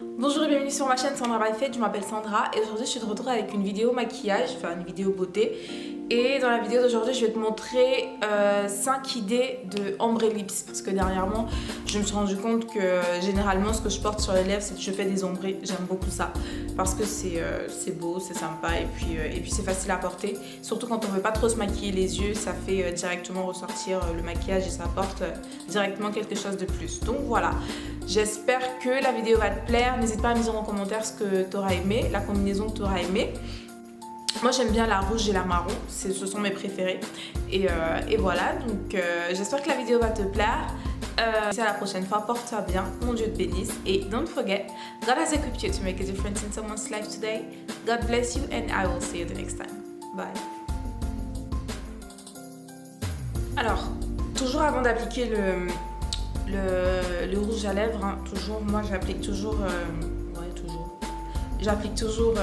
Bonjour et bienvenue sur ma chaîne Sandra by Fate, je m'appelle Sandra et aujourd'hui je suis de retour avec une vidéo maquillage, enfin une vidéo beauté. Et dans la vidéo d'aujourd'hui je vais te montrer 5 idées de ombre lips parce que dernièrement je me suis rendu compte que généralement ce que je porte sur les lèvres c'est que je fais des ombrés. J'aime beaucoup ça parce que c'est beau, c'est sympa et puis c'est facile à porter. Surtout quand on veut pas trop se maquiller les yeux, ça fait directement ressortir le maquillage et ça apporte directement quelque chose de plus. Donc voilà, j'espère que la vidéo va te plaire. N'hésite pas à me dire en commentaire ce que tu auras aimé, la combinaison que tu auras aimé. Moi j'aime bien la rouge et la marron, ce sont mes préférés. Et voilà, donc j'espère que la vidéo va te plaire. See à la prochaine fois, porte-toi bien, mon Dieu te bénisse. Et don't forget, God has equipped you to make a difference in someone's life today. God bless you and I will see you the next time. Bye. Alors, toujours avant d'appliquer le rouge à lèvres, hein, toujours, moi j'applique toujours, j'applique toujours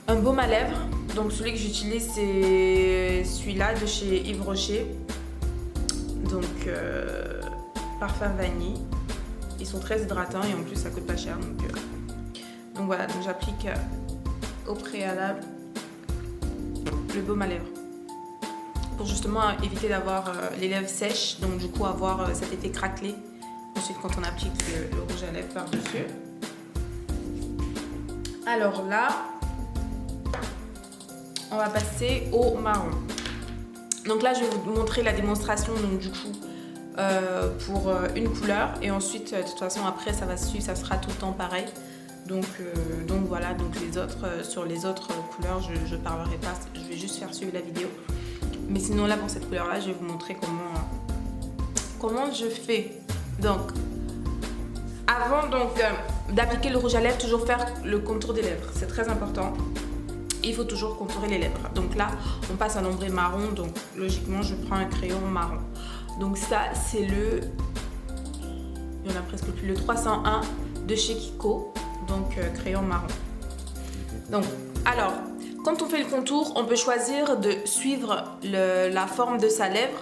un baume à lèvres. Donc celui que j'utilise c'est celui-là de chez Yves Rocher. Donc parfum vanille. Ils sont très hydratants et en plus ça coûte pas cher. Donc voilà, donc j'applique au préalable le baume à lèvres. Pour justement éviter d'avoir les lèvres sèches, donc du coup avoir cet effet craquelé ensuite quand on applique le rouge à lèvres par dessus. Alors là on va passer au marron. Donc là je vais vous montrer la démonstration donc du coup pour une couleur et ensuite de toute façon après ça va suivre, ça sera tout le temps pareil. Donc voilà, donc les autres sur les autres couleurs je parlerai pas, je vais juste faire suivre la vidéo. Mais sinon là pour cette couleur là je vais vous montrer comment je fais. Donc avant d'appliquer le rouge à lèvres, toujours faire le contour des lèvres, c'est très important. Il faut toujours contourer les lèvres. Donc là on passe à l'ombré marron, donc logiquement je prends un crayon marron. Donc ça c'est il y en a presque plus, le 301 de chez Kiko, donc crayon marron. Donc alors quand on fait le contour, on peut choisir de suivre la forme de sa lèvre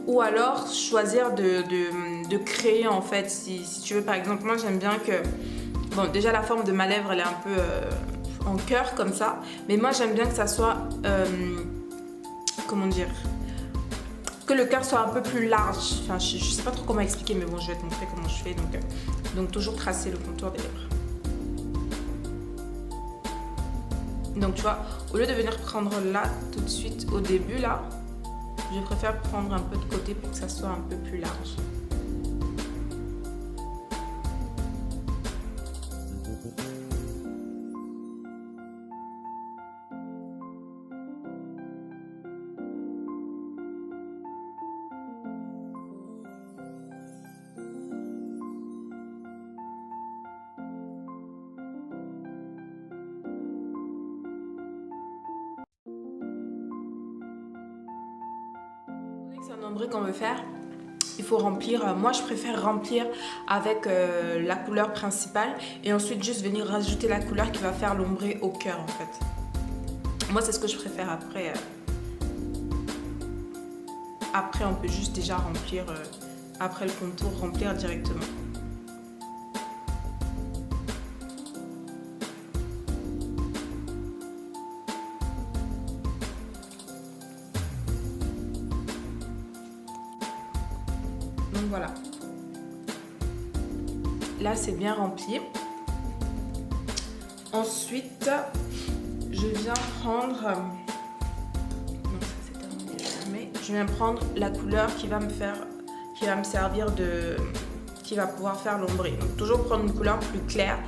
ou alors choisir de créer en fait. Si tu veux, par exemple, moi j'aime bien que... Bon, déjà la forme de ma lèvre elle est un peu en cœur comme ça. Mais moi j'aime bien que ça soit... comment dire, que le cœur soit un peu plus large. Enfin, je sais pas trop comment expliquer, mais bon, je vais te montrer comment je fais. Donc toujours tracer le contour des lèvres. Donc tu vois, au lieu de venir prendre là tout de suite au début là, je préfère prendre un peu de côté pour que ça soit un peu plus large. C'est un ombré qu'on veut faire, il faut remplir, moi je préfère remplir avec la couleur principale et ensuite juste venir rajouter la couleur qui va faire l'ombré au cœur en fait. Moi c'est ce que je préfère après. Après on peut juste déjà remplir, après le contour, remplir directement. Donc voilà, là c'est bien rempli. Ensuite je viens prendre, non ça c'est terminé, mais je viens prendre la couleur qui va me servir qui va pouvoir faire l'ombré. Donc toujours prendre une couleur plus claire.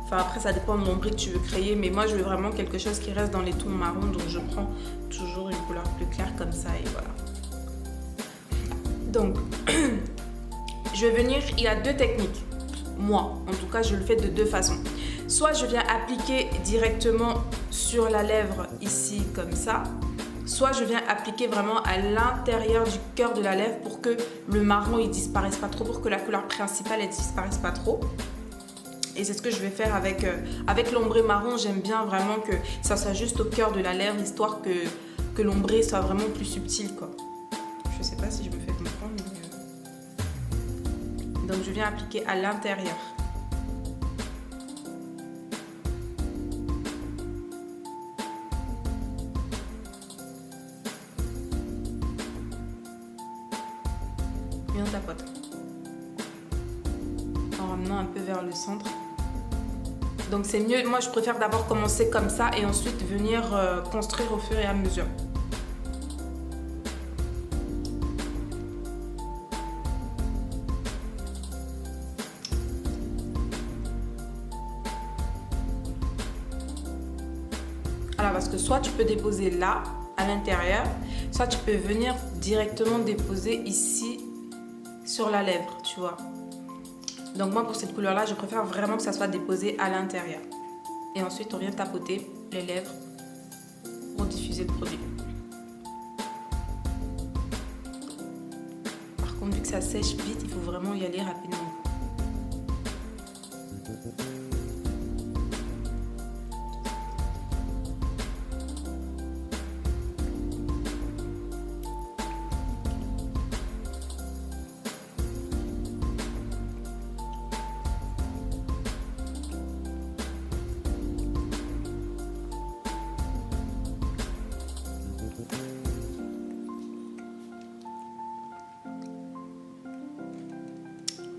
Enfin après ça dépend de l'ombré que tu veux créer, mais moi je veux vraiment quelque chose qui reste dans les tons marrons, donc je prends toujours une couleur plus claire comme ça et voilà. Donc, je vais venir, il y a deux techniques. Moi, en tout cas, je le fais de deux façons. Soit je viens appliquer directement sur la lèvre, ici, comme ça. Soit je viens appliquer vraiment à l'intérieur du cœur de la lèvre pour que le marron, il disparaisse pas trop, pour que la couleur principale, elle disparaisse pas trop. Et c'est ce que je vais faire avec l'ombré marron. J'aime bien vraiment que ça soit juste au cœur de la lèvre, histoire que l'ombré soit vraiment plus subtil, quoi. Je sais pas si je me fais comprendre. Donc je viens appliquer à l'intérieur. on tapote. En ramenant un peu vers le centre. Donc c'est mieux, moi je préfère d'abord commencer comme ça et ensuite venir construire au fur et à mesure. Alors parce que soit tu peux déposer là, à l'intérieur, soit tu peux venir directement déposer ici sur la lèvre, tu vois. Donc moi pour cette couleur là je préfère vraiment que ça soit déposé à l'intérieur. Et ensuite on vient tapoter les lèvres pour diffuser le produit. Par contre vu que ça sèche vite, il faut vraiment y aller rapidement.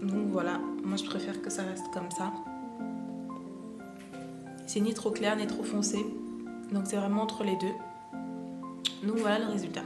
Donc voilà, moi je préfère que ça reste comme ça. C'est ni trop clair ni trop foncé. Donc c'est vraiment entre les deux. Donc voilà le résultat.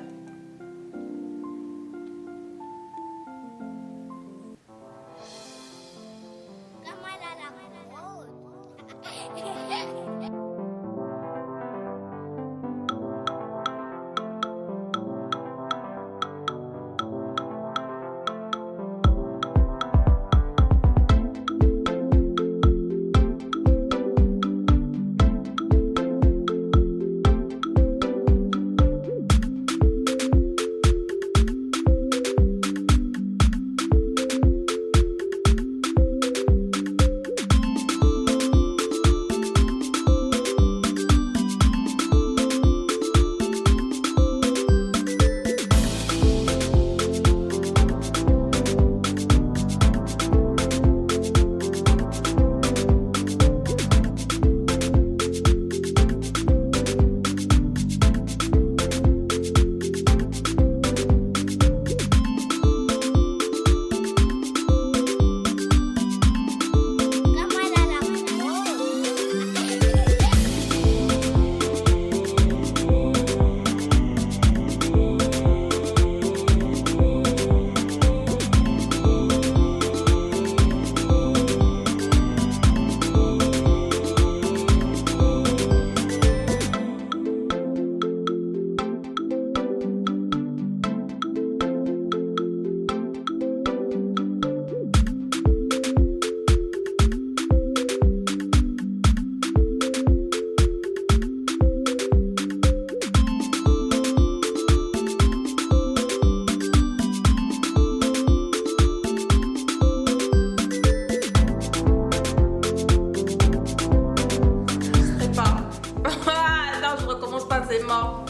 C'est mort.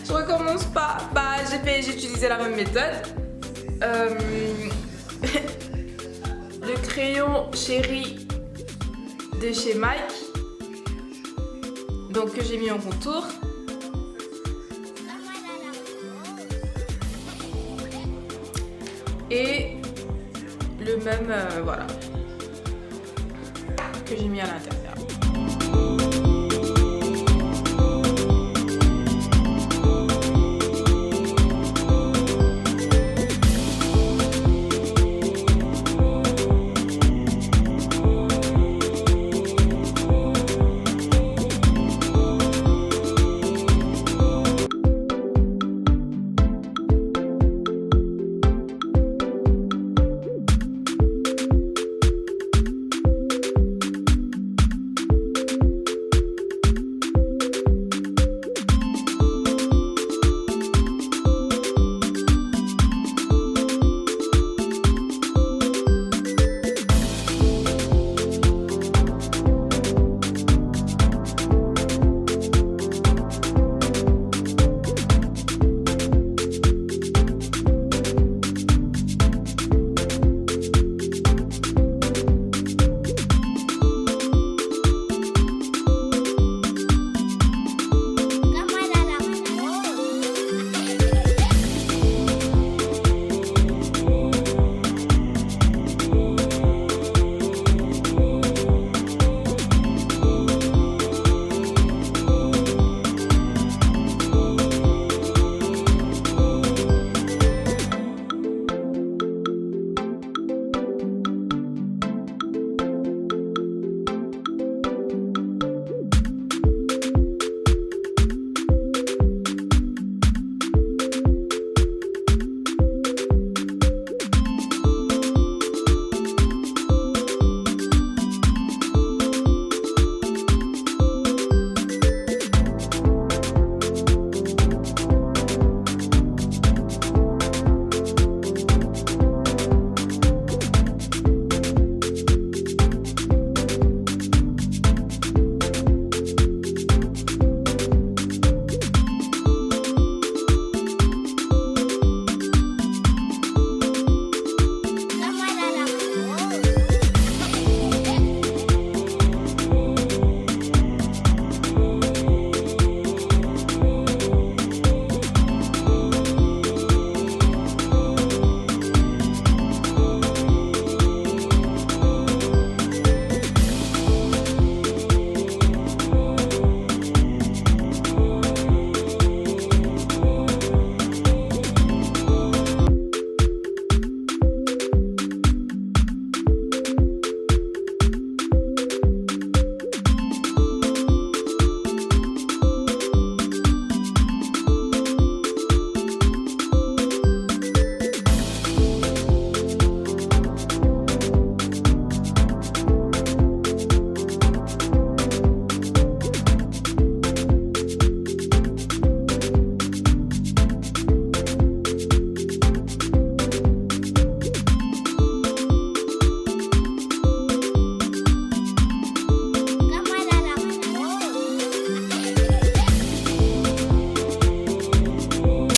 Je recommence pas. Bah j'ai utilisé la même méthode. Le crayon chéri de chez Mike. Donc que j'ai mis en contour. Et le même voilà. Que j'ai mis à l'intérieur.